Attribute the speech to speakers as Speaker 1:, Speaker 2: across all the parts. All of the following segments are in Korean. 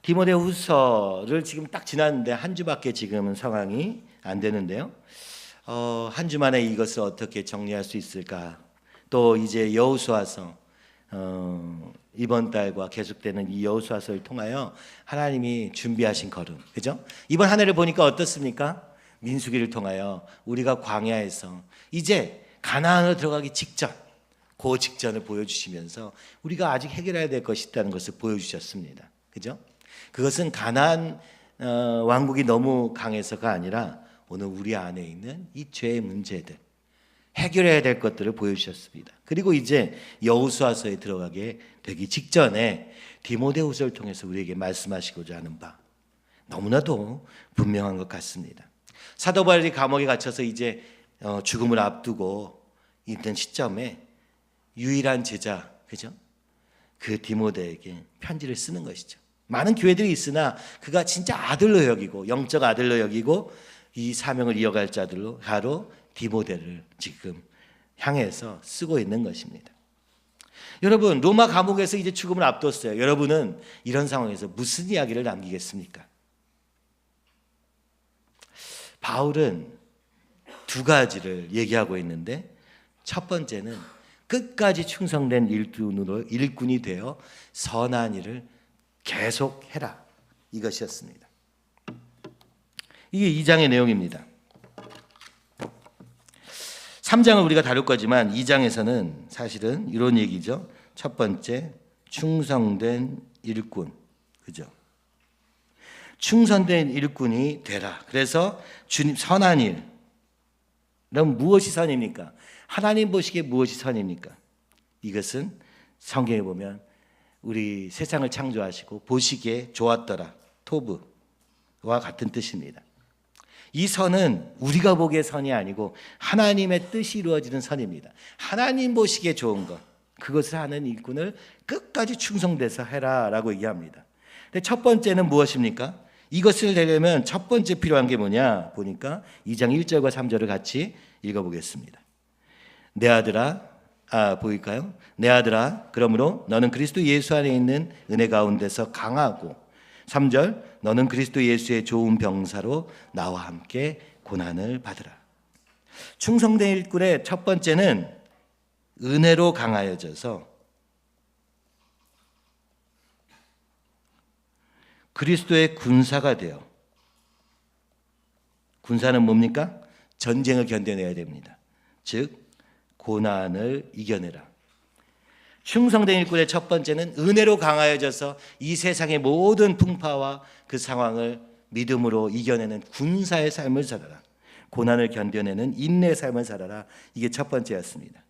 Speaker 1: 디모데후서를 지금 딱 지났는데 한 주밖에 지금은 상황이 안 되는데요. 한 주 만에 이것을 어떻게 정리할 수 있을까? 또 이제 여호수아서 이번 달과 계속되는 이 여호수아서를 통하여 하나님이 준비하신 걸음, 그죠? 이번 한 해를 보니까 어떻습니까? 민수기를 통하여 우리가 광야에서 이제 가나안으로 들어가기 직전, 그 직전을 보여주시면서 우리가 아직 해결해야 될 것이 있다는 것을 보여주셨습니다. 그죠? 그것은 가나안 왕국이 너무 강해서가 아니라 오늘 우리 안에 있는 이 죄의 문제들, 해결해야 될 것들을 보여주셨습니다. 그리고 이제 여호수아서에 들어가게 되기 직전에 디모데후서를 통해서 우리에게 말씀하시고자 하는 바 너무나도 분명한 것 같습니다. 사도 바울이 감옥에 갇혀서 이제 죽음을 앞두고 있는 시점에 유일한 제자, 그죠? 그 디모데에게 편지를 쓰는 것이죠. 많은 교회들이 있으나 그가 진짜 아들로 여기고 영적 아들로 여기고 이 사명을 이어갈 자들로 바로 디모데를 지금 향해서 쓰고 있는 것입니다. 여러분, 로마 감옥에서 이제 죽음을 앞뒀어요. 여러분은 이런 상황에서 무슨 이야기를 남기겠습니까? 바울은 두 가지를 얘기하고 있는데, 첫 번째는 끝까지 충성된 일꾼이 되어 선한 일을 계속해라, 이것이었습니다. 이게 2장의 내용입니다. 3장을 우리가 다룰 거지만 2장에서는 사실은 이런 얘기죠. 첫 번째, 충성된 일꾼, 그죠? 충성된 일꾼이 되라. 그래서 주님, 선한 일, 그럼 무엇이 선입니까? 하나님 보시기에 무엇이 선입니까? 이것은 성경에 보면 우리 세상을 창조하시고 보시기에 좋았더라, 토브와 같은 뜻입니다. 이 선은 우리가 보기에 선이 아니고 하나님의 뜻이 이루어지는 선입니다. 하나님 보시기에 좋은 것, 그것을 하는 일꾼을 끝까지 충성돼서 해라라고 얘기합니다. 근데 첫 번째는 무엇입니까? 이것을 되려면 첫 번째 필요한 게 뭐냐 보니까 2장 1절과 3절을 같이 읽어보겠습니다. 내 아들아, 보일까요? 내 아들아, 그러므로 너는 그리스도 예수 안에 있는 은혜 가운데서 강하고, 3절, 너는 그리스도 예수의 좋은 병사로 나와 함께 고난을 받으라. 충성된 일꾼의 첫 번째는 은혜로 강하여져서 그리스도의 군사가 되어, 군사는 뭡니까? 전쟁을 견뎌내야 됩니다. 즉 고난을 이겨내라. 충성된 일꾼의 첫 번째는 은혜로 강하여져서 이 세상의 모든 풍파와 그 상황을 믿음으로 이겨내는 군사의 삶을 살아라. 고난을 견뎌내는 인내의 삶을 살아라. 이게 첫 번째였습니다.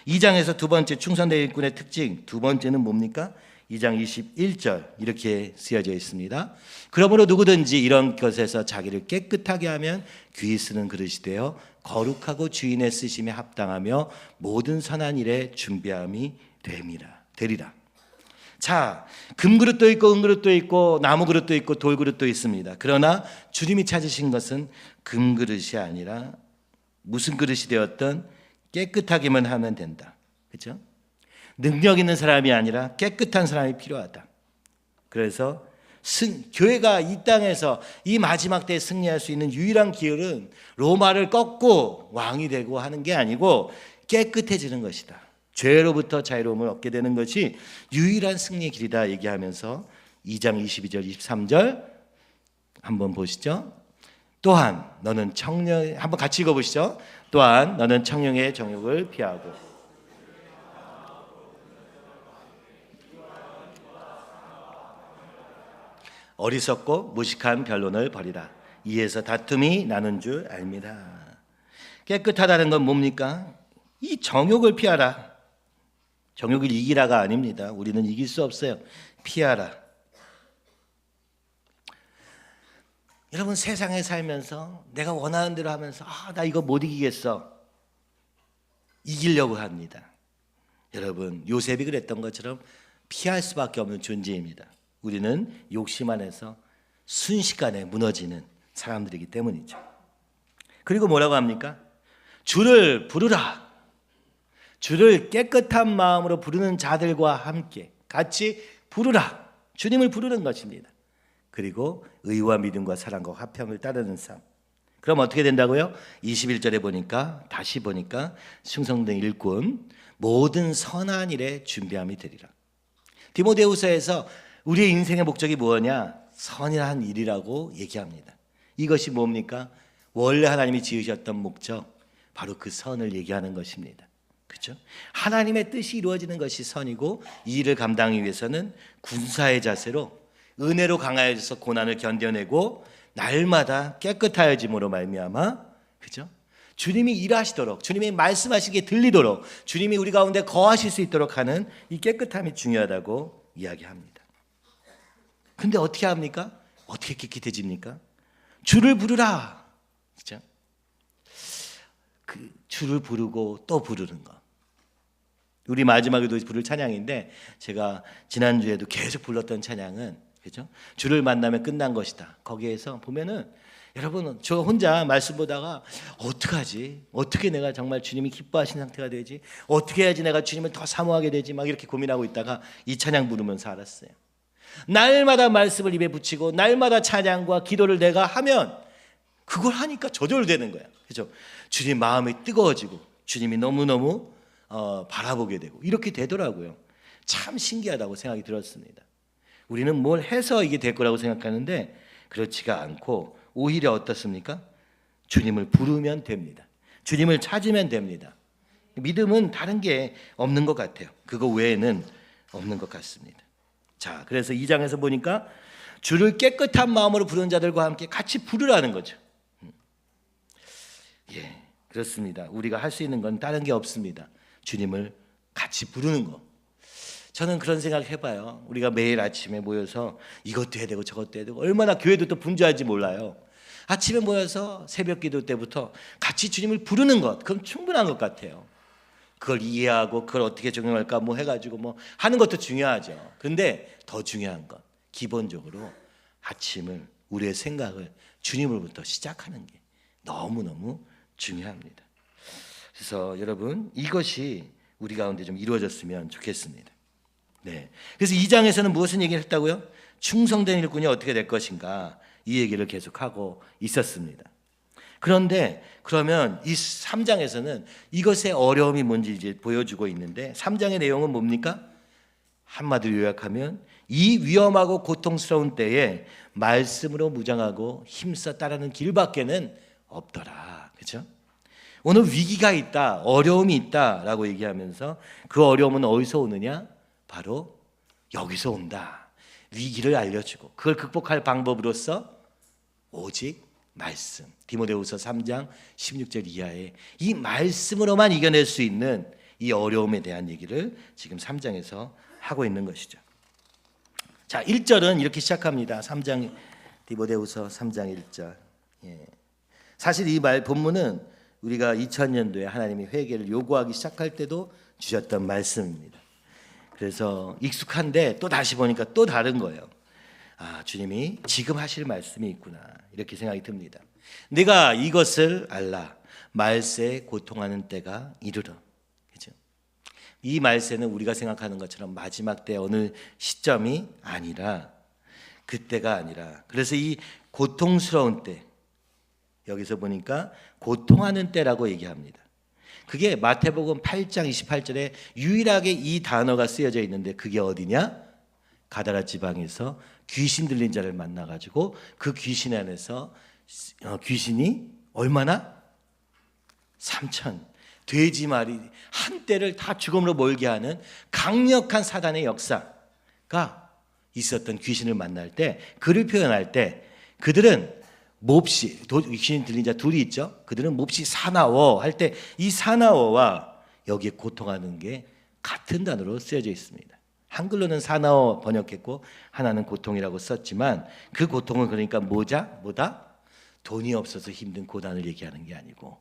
Speaker 1: 2장에서 두 번째 충성된 일꾼의 특징, 두 번째는 뭡니까? 2장 21절 이렇게 쓰여져 있습니다. 그러므로 누구든지 이런 것에서 자기를 깨끗하게 하면 귀히 쓰는 그릇이 되어 거룩하고 주인의 쓰심에 합당하며 모든 선한 일에 준비함이 되리라. 자, 금그릇도 있고 은그릇도 있고 나무 그릇도 있고 돌 그릇도 있습니다. 그러나 주님이 찾으신 것은 금그릇이 아니라 무슨 그릇이 되었든 깨끗하기만 하면 된다. 그렇죠? 능력 있는 사람이 아니라 깨끗한 사람이 필요하다. 그래서 교회가 이 땅에서 이 마지막 때에 승리할 수 있는 유일한 기회는 로마를 꺾고 왕이 되고 하는 게 아니고 깨끗해지는 것이다. 죄로부터 자유로움을 얻게 되는 것이 유일한 승리의 길이다 얘기하면서 2장 22절 23절 한번 보시죠. 또한 너는 청년, 한번 같이 읽어보시죠. 또한 너는 청령의 정욕을 피하고 어리석고 무식한 변론을 버리라. 이에서 다툼이 나는 줄 압니다. 깨끗하다는 건 뭡니까? 이 정욕을 피하라. 정욕을 이기라가 아닙니다. 우리는 이길 수 없어요. 피하라. 여러분, 세상에 살면서 내가 원하는 대로 하면서 나 이거 못 이기겠어, 이기려고 합니다. 여러분, 요셉이 그랬던 것처럼 피할 수밖에 없는 존재입니다. 우리는 욕심 안에서 순식간에 무너지는 사람들이기 때문이죠. 그리고 뭐라고 합니까? 주를 부르라. 주를 깨끗한 마음으로 부르는 자들과 함께 같이 부르라. 주님을 부르는 것입니다. 그리고 의와 믿음과 사랑과 화평을 따르는 삶. 그럼 어떻게 된다고요? 21절에 보니까 다시 보니까 충성된 일꾼 모든 선한 일에 준비함이 되리라. 디모데후서에서 우리의 인생의 목적이 뭐냐? 선한 일이라고 얘기합니다. 이것이 뭡니까? 원래 하나님이 지으셨던 목적, 바로 그 선을 얘기하는 것입니다. 그렇죠? 하나님의 뜻이 이루어지는 것이 선이고, 이 일을 감당하기 위해서는 군사의 자세로 은혜로 강하여져서 고난을 견뎌내고 날마다 깨끗하여짐으로 말미암아, 그죠? 주님이 일하시도록, 주님이 말씀하시기에 들리도록, 주님이 우리 가운데 거하실 수 있도록 하는 이 깨끗함이 중요하다고 이야기합니다. 근데 어떻게 합니까? 어떻게 깨끗해집니까? 주를 부르라. 그죠? 그 주를 부르고 또 부르는 것. 우리 마지막에도 부를 찬양인데, 제가 지난주에도 계속 불렀던 찬양은, 그죠? 주를 만나면 끝난 것이다. 거기에서 보면은 여러분, 저 혼자 말씀 보다가 어떡하지? 어떻게 내가 정말 주님이 기뻐하시는 상태가 되지? 어떻게 해야지 내가 주님을 더 사모하게 되지? 막 이렇게 고민하고 있다가 이 찬양 부르면서 알았어요. 날마다 말씀을 입에 붙이고 날마다 찬양과 기도를 내가 하면 그걸 하니까 저절로 되는 거야. 그죠? 주님 마음이 뜨거워지고 주님이 너무너무 바라보게 되고 이렇게 되더라고요. 참 신기하다고 생각이 들었습니다. 우리는 뭘 해서 이게 될 거라고 생각하는데 그렇지가 않고 오히려 어떻습니까? 주님을 부르면 됩니다. 주님을 찾으면 됩니다. 믿음은 다른 게 없는 것 같아요. 그거 외에는 없는 것 같습니다. 자, 그래서 2장에서 보니까 주를 깨끗한 마음으로 부르는 자들과 함께 같이 부르라는 거죠. 예, 그렇습니다. 우리가 할 수 있는 건 다른 게 없습니다. 주님을 같이 부르는 거. 저는 그런 생각 해봐요. 우리가 매일 아침에 모여서 이것도 해야 되고 저것도 해야 되고, 얼마나 교회도 또 분주할지 몰라요. 아침에 모여서 새벽 기도 때부터 같이 주님을 부르는 것, 그럼 충분한 것 같아요. 그걸 이해하고 그걸 어떻게 적용할까 뭐 해가지고 뭐 하는 것도 중요하죠. 그런데 더 중요한 건 기본적으로 아침을, 우리의 생각을 주님으로부터 시작하는 게 너무너무 중요합니다. 그래서 여러분, 이것이 우리 가운데 좀 이루어졌으면 좋겠습니다. 네. 그래서 2장에서는 무엇을 얘기를 했다고요? 충성된 일꾼이 어떻게 될 것인가, 이 얘기를 계속하고 있었습니다. 그런데 그러면 이 3장에서는 이것의 어려움이 뭔지 이제 보여주고 있는데, 3장의 내용은 뭡니까? 한마디로 요약하면 이 위험하고 고통스러운 때에 말씀으로 무장하고 힘써 따르는 길밖에는 없더라. 그렇죠? 오늘 위기가 있다, 어려움이 있다라고 얘기하면서 그 어려움은 어디서 오느냐? 바로 여기서 온다. 위기를 알려주고 그걸 극복할 방법으로서 오직 말씀. 디모데후서 3장 16절 이하에 이 말씀으로만 이겨낼 수 있는 이 어려움에 대한 얘기를 지금 3장에서 하고 있는 것이죠. 자, 1절은 이렇게 시작합니다. 3장 디모데후서 3장 1절. 예. 사실 이 본문은 우리가 2000년도에 하나님이 회개를 요구하기 시작할 때도 주셨던 말씀입니다. 그래서 익숙한데 또 다시 보니까 또 다른 거예요. 아, 주님이 지금 하실 말씀이 있구나, 이렇게 생각이 듭니다. 내가 이것을 알라. 말세에 고통하는 때가 이르러. 그죠? 이 말세는 우리가 생각하는 것처럼 마지막 때 어느 시점이 아니라, 그때가 아니라, 그래서 이 고통스러운 때, 여기서 보니까 고통하는 때라고 얘기합니다. 그게 마태복음 8장 28절에 유일하게 이 단어가 쓰여져 있는데, 그게 어디냐? 가다라 지방에서 귀신 들린 자를 만나가지고 그 귀신 안에서 귀신이 얼마나? 3천 돼지 말이 한 떼를 다 죽음으로 몰게 하는 강력한 사단의 역사가 있었던 귀신을 만날 때, 그를 표현할 때 그들은 몹시, 귀신 들린 자 둘이 있죠. 그들은 몹시 사나워 할 때 이 사나워와 여기에 고통하는 게 같은 단어로 쓰여져 있습니다. 한글로는 사나워 번역했고 하나는 고통이라고 썼지만, 그 고통은 그러니까 뭐다? 돈이 없어서 힘든 고난을 얘기하는 게 아니고,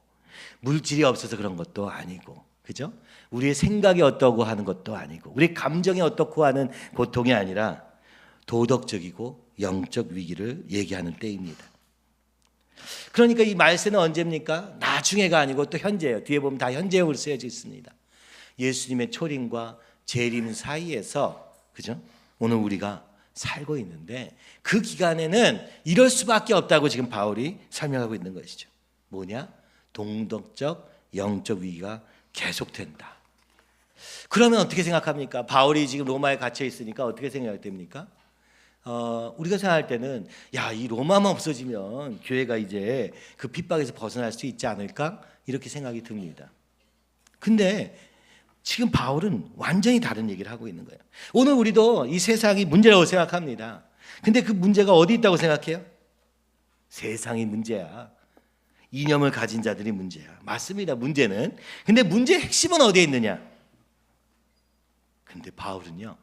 Speaker 1: 물질이 없어서 그런 것도 아니고, 그죠? 우리의 생각이 어떠고 하는 것도 아니고, 우리 감정이 어떻고 하는 고통이 아니라 도덕적이고 영적 위기를 얘기하는 때입니다. 그러니까 이 말세는 언제입니까? 나중에가 아니고 또 현재예요. 뒤에 보면 다 현재형으로 쓰여져 있습니다. 예수님의 초림과 재림 사이에서, 그죠? 오늘 우리가 살고 있는데 그 기간에는 이럴 수밖에 없다고 지금 바울이 설명하고 있는 것이죠. 뭐냐? 동덕적 영적 위기가 계속된다. 그러면 어떻게 생각합니까? 바울이 지금 로마에 갇혀 있으니까 어떻게 생각됩니까? 우리가 생각할 때는 이 로마만 없어지면 교회가 이제 그 핍박에서 벗어날 수 있지 않을까? 이렇게 생각이 듭니다. 근데 지금 바울은 완전히 다른 얘기를 하고 있는 거예요. 오늘 우리도 이 세상이 문제라고 생각합니다. 근데 그 문제가 어디 있다고 생각해요? 세상이 문제야. 이념을 가진 자들이 문제야. 맞습니다. 문제는. 근데 문제의 핵심은 어디에 있느냐? 근데 바울은요,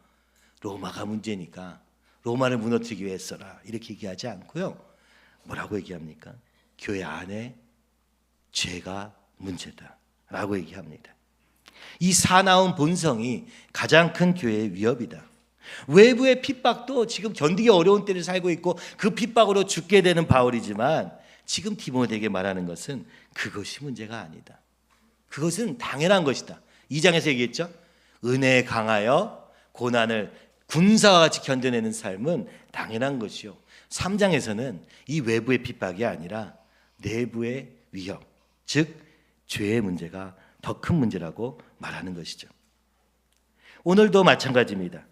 Speaker 1: 로마가 문제니까 로마를 무너뜨리기 위해서라 이렇게 얘기하지 않고요. 뭐라고 얘기합니까? 교회 안에 죄가 문제다라고 얘기합니다. 이 사나운 본성이 가장 큰 교회의 위협이다. 외부의 핍박도 지금 견디기 어려운 때를 살고 있고 그 핍박으로 죽게 되는 바울이지만 지금 디모데에게 말하는 것은 그것이 문제가 아니다. 그것은 당연한 것이다. 2장에서 얘기했죠. 은혜에 강하여 고난을 군사와 같이 견뎌내는 삶은 당연한 것이요. 3장에서는 이 외부의 핍박이 아니라 내부의 위협, 즉 죄의 문제가 더 큰 문제라고 말하는 것이죠. 오늘도 마찬가지입니다.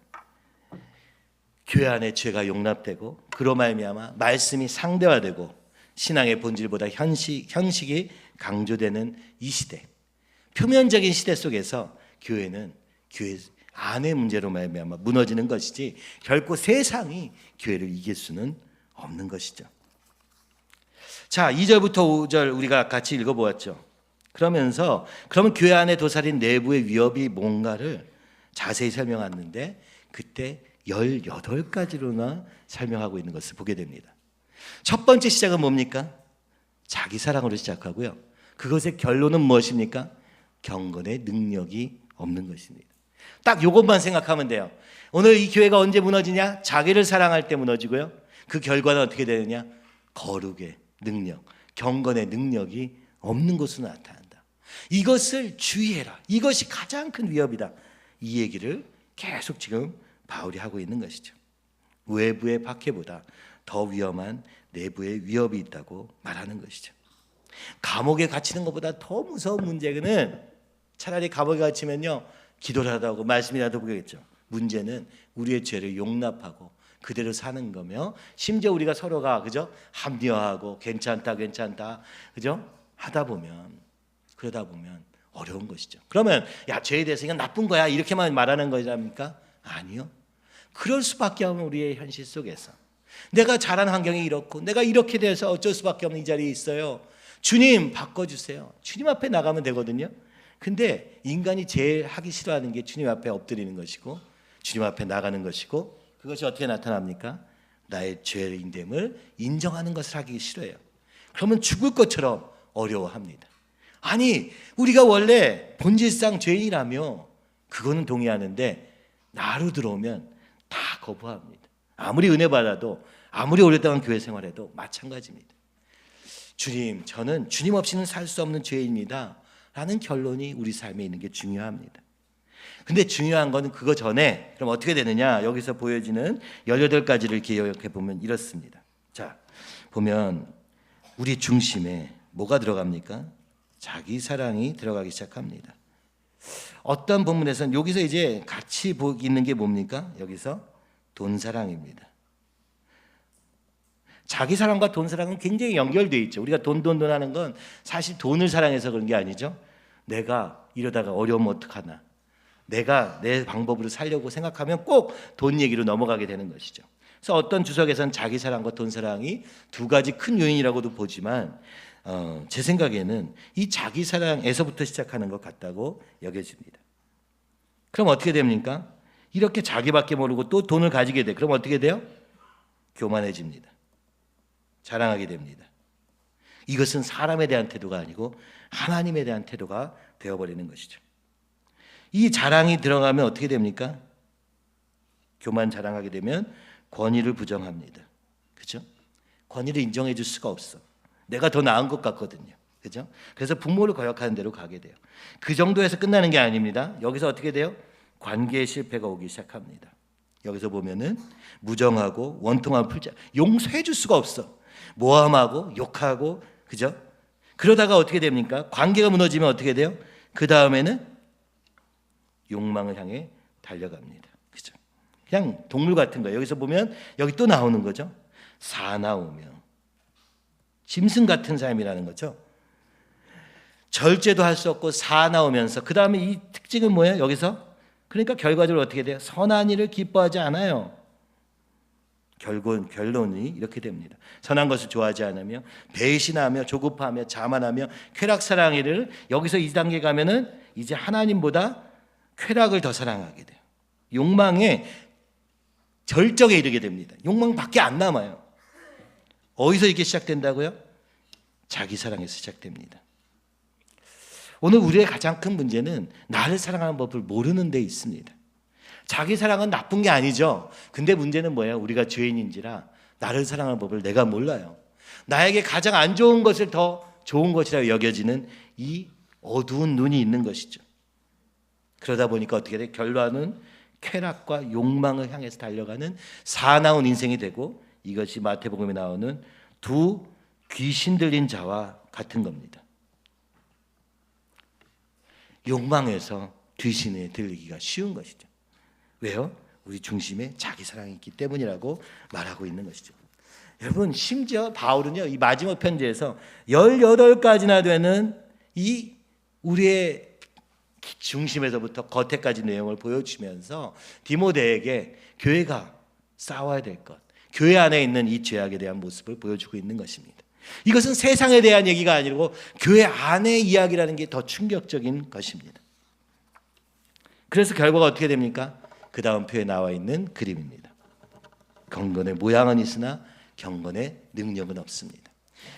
Speaker 1: 교회 안에 죄가 용납되고 그로 말미암아 말씀이 상대화되고 신앙의 본질보다 형식이 강조되는 이 시대, 표면적인 시대 속에서 교회는 교회 안의 문제로 말미암아 무너지는 것이지 결코 세상이 교회를 이길 수는 없는 것이죠. 자, 2절부터 5절 우리가 같이 읽어보았죠. 그러면 교회 안에 도사린 내부의 위협이 뭔가를 자세히 설명하는데 그때 18가지로나 설명하고 있는 것을 보게 됩니다. 첫 번째 시작은 뭡니까? 자기 사랑으로 시작하고요. 그것의 결론은 무엇입니까? 경건의 능력이 없는 것입니다. 딱 이것만 생각하면 돼요. 오늘 이 교회가 언제 무너지냐? 자기를 사랑할 때 무너지고요. 그 결과는 어떻게 되느냐? 거룩의 능력, 경건의 능력이 없는 것으로 나타난다. 이것을 주의해라. 이것이 가장 큰 위협이다. 이 얘기를 계속 지금 바울이 하고 있는 것이죠. 외부의 박해보다 더 위험한 내부의 위협이 있다고 말하는 것이죠. 감옥에 갇히는 것보다 더 무서운 문제는 차라리 감옥에 갇히면요 기도를 하다고 말씀이라도 보겠죠. 문제는 우리의 죄를 용납하고 그대로 사는 거며 심지어 우리가 서로가 그죠 합리화하고 괜찮다 그죠 그러다 보면 어려운 것이죠. 그러면 죄에 대해서 이건 나쁜 거야 이렇게만 말하는 거랍니까? 아니요. 그럴 수밖에 없는 우리의 현실 속에서 내가 자란 환경이 이렇고 내가 이렇게 돼서 어쩔 수밖에 없는 이 자리에 있어요. 주님 바꿔주세요. 주님 앞에 나가면 되거든요. 근데 인간이 제일 하기 싫어하는 게 주님 앞에 엎드리는 것이고 주님 앞에 나가는 것이고 그것이 어떻게 나타납니까? 나의 죄인됨을 인정하는 것을 하기 싫어해요. 그러면 죽을 것처럼 어려워합니다. 아니 우리가 원래 본질상 죄인이라며 그거는 동의하는데 나로 들어오면 다 거부합니다. 아무리 은혜 받아도 아무리 오랫동안 교회 생활해도 마찬가지입니다. 주님 저는 주님 없이는 살 수 없는 죄인입니다 라는 결론이 우리 삶에 있는 게 중요합니다. 근데 중요한 거는 그거 전에 그럼 어떻게 되느냐 여기서 보여지는 18가지를 기억해 보면 이렇습니다. 자 보면 우리 중심에 뭐가 들어갑니까? 자기 사랑이 들어가기 시작합니다. 어떤 본문에서는 여기서 이제 같이 있는 게 뭡니까? 여기서 돈 사랑입니다. 자기 사랑과 돈 사랑은 굉장히 연결되어 있죠. 우리가 돈 하는 건 사실 돈을 사랑해서 그런 게 아니죠. 내가 이러다가 어려우면 어떡하나. 내가 내 방법으로 살려고 생각하면 꼭 돈 얘기로 넘어가게 되는 것이죠. 그래서 어떤 주석에서는 자기 사랑과 돈 사랑이 두 가지 큰 요인이라고도 보지만 제 생각에는 이 자기 사랑에서부터 시작하는 것 같다고 여겨집니다. 그럼 어떻게 됩니까? 이렇게 자기밖에 모르고 또 돈을 가지게 돼. 그럼 어떻게 돼요? 교만해집니다. 자랑하게 됩니다. 이것은 사람에 대한 태도가 아니고 하나님에 대한 태도가 되어버리는 것이죠. 이 자랑이 들어가면 어떻게 됩니까? 교만 자랑하게 되면 권위를 부정합니다. 그렇죠? 권위를 인정해 줄 수가 없어. 내가 더 나은 것 같거든요. 그렇죠? 그래서 부모를 거역하는 대로 가게 돼요. 그 정도에서 끝나는 게 아닙니다. 여기서 어떻게 돼요? 관계의 실패가 오기 시작합니다. 여기서 보면은 무정하고 원통한 풀자, 용서해 줄 수가 없어. 모함하고 욕하고, 그죠? 그러다가 어떻게 됩니까? 관계가 무너지면 어떻게 돼요? 그 다음에는 욕망을 향해 달려갑니다. 그죠? 그냥 동물 같은 거예요. 여기서 보면 여기 또 나오는 거죠. 사나우며, 짐승 같은 삶이라는 거죠. 절제도 할 수 없고 사나우면서, 그 다음에 이 특징은 뭐예요? 여기서 그러니까 결과적으로 어떻게 돼요? 선한 일을 기뻐하지 않아요. 결론이 이렇게 됩니다. 선한 것을 좋아하지 않으며 배신하며 조급하며 자만하며 쾌락사랑이를, 여기서 이 단계 가면은 이제 하나님보다 쾌락을 더 사랑하게 돼요. 욕망의 절정에 이르게 됩니다. 욕망밖에 안 남아요. 어디서 이게 시작된다고요? 자기 사랑에서 시작됩니다. 오늘 우리의 가장 큰 문제는 나를 사랑하는 법을 모르는 데 있습니다. 자기 사랑은 나쁜 게 아니죠. 근데 문제는 뭐예요? 우리가 죄인인지라 나를 사랑하는 법을 내가 몰라요. 나에게 가장 안 좋은 것을 더 좋은 것이라고 여겨지는 이 어두운 눈이 있는 것이죠. 그러다 보니까 어떻게 돼? 결론은 쾌락과 욕망을 향해서 달려가는 사나운 인생이 되고, 이것이 마태복음에 나오는 두 귀신 들린 자와 같은 겁니다. 욕망에서 귀신에 들리기가 쉬운 것이죠. 왜요? 우리 중심에 자기 사랑이 있기 때문이라고 말하고 있는 것이죠. 여러분, 심지어 바울은요, 이 마지막 편지에서 18가지나 되는 이 우리의 중심에서부터 겉에까지 내용을 보여주면서 디모데에게 교회가 싸워야 될 것, 교회 안에 있는 이 죄악에 대한 모습을 보여주고 있는 것입니다. 이것은 세상에 대한 얘기가 아니고 교회 안의 이야기라는 게 더 충격적인 것입니다. 그래서 결과가 어떻게 됩니까? 그 다음 표에 나와 있는 그림입니다. 경건의 모양은 있으나 경건의 능력은 없습니다.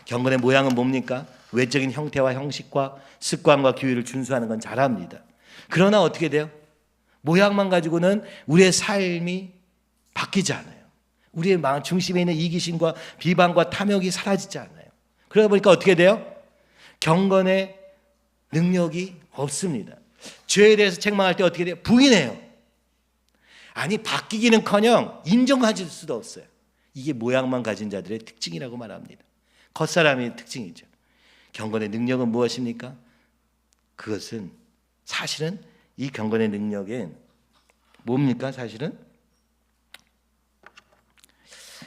Speaker 1: 경건의 모양은 뭡니까? 외적인 형태와 형식과 습관과 규율을 준수하는 건 잘합니다. 그러나 어떻게 돼요? 모양만 가지고는 우리의 삶이 바뀌지 않아요. 우리의 마음 중심에 있는 이기심과 비방과 탐욕이 사라지지 않아요. 그러다 보니까 어떻게 돼요? 경건의 능력이 없습니다. 죄에 대해서 책망할 때 어떻게 돼요? 부인해요. 아니, 바뀌기는커녕 인정하실 수도 없어요. 이게 모양만 가진 자들의 특징이라고 말합니다. 겉사람의 특징이죠. 경건의 능력은 무엇입니까? 그것은 사실은 이 경건의 능력은 뭡니까? 사실은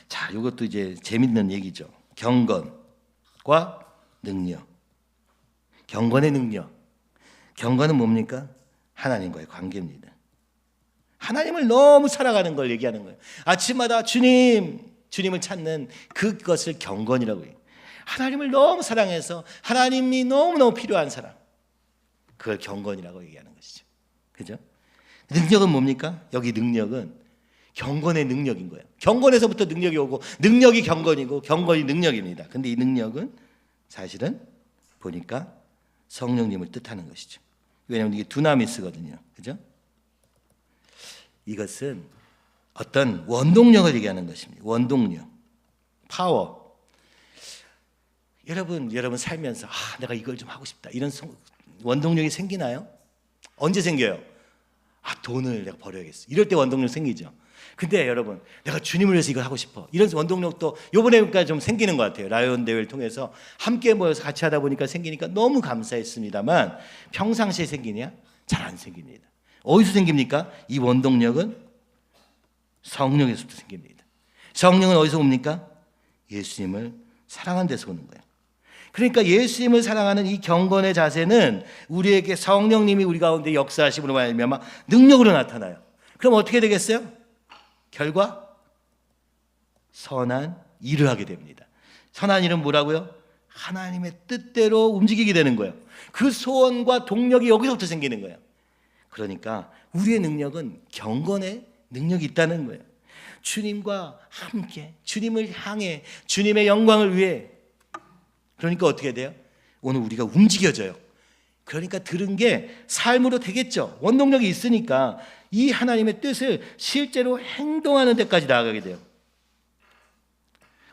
Speaker 1: 자, 이것도 이제 재밌는 얘기죠. 경건과 능력. 경건의 능력. 경건은 뭡니까? 하나님과의 관계입니다. 하나님을 너무 살아가는 걸 얘기하는 거예요. 아침마다 주님을 찾는 그것을 경건이라고 해요. 하나님을 너무 사랑해서 하나님이 너무너무 필요한 사람, 그걸 경건이라고 얘기하는 것이죠. 그죠? 능력은 뭡니까? 여기 능력은 경건의 능력인 거예요. 경건에서부터 능력이 오고, 능력이 경건이고, 경건이 능력입니다. 근데 이 능력은 사실은 보니까 성령님을 뜻하는 것이죠. 왜냐하면 이게 두나미스거든요. 그죠? 이것은 어떤 원동력을 얘기하는 것입니다. 원동력, 파워. 여러분 살면서 내가 이걸 좀 하고 싶다, 이런 원동력이 생기나요? 언제 생겨요? 돈을 내가 벌어야겠어, 이럴 때 원동력 생기죠. 근데 여러분, 내가 주님을 위해서 이걸 하고 싶어, 이런 원동력도 요번에까지 좀 생기는 것 같아요. 라이온 대회를 통해서 함께 모여서 같이 하다 보니까 생기니까 너무 감사했습니다만, 평상시에 생기냐? 잘 안 생깁니다. 어디서 생깁니까? 이 원동력은 성령에서부터 생깁니다. 성령은 어디서 옵니까? 예수님을 사랑하는 데서 오는 거예요. 그러니까 예수님을 사랑하는 이 경건의 자세는 우리에게 성령님이 우리 가운데 역사하심으로 말미암아 능력으로 나타나요. 그럼 어떻게 되겠어요? 결과 선한 일을 하게 됩니다. 선한 일은 뭐라고요? 하나님의 뜻대로 움직이게 되는 거예요. 그 소원과 동력이 여기서부터 생기는 거예요. 그러니까 우리의 능력은 경건의 능력이 있다는 거예요. 주님과 함께, 주님을 향해, 주님의 영광을 위해. 그러니까 어떻게 돼요? 오늘 우리가 움직여져요. 그러니까 들은 게 삶으로 되겠죠. 원동력이 있으니까 이 하나님의 뜻을 실제로 행동하는 데까지 나아가게 돼요.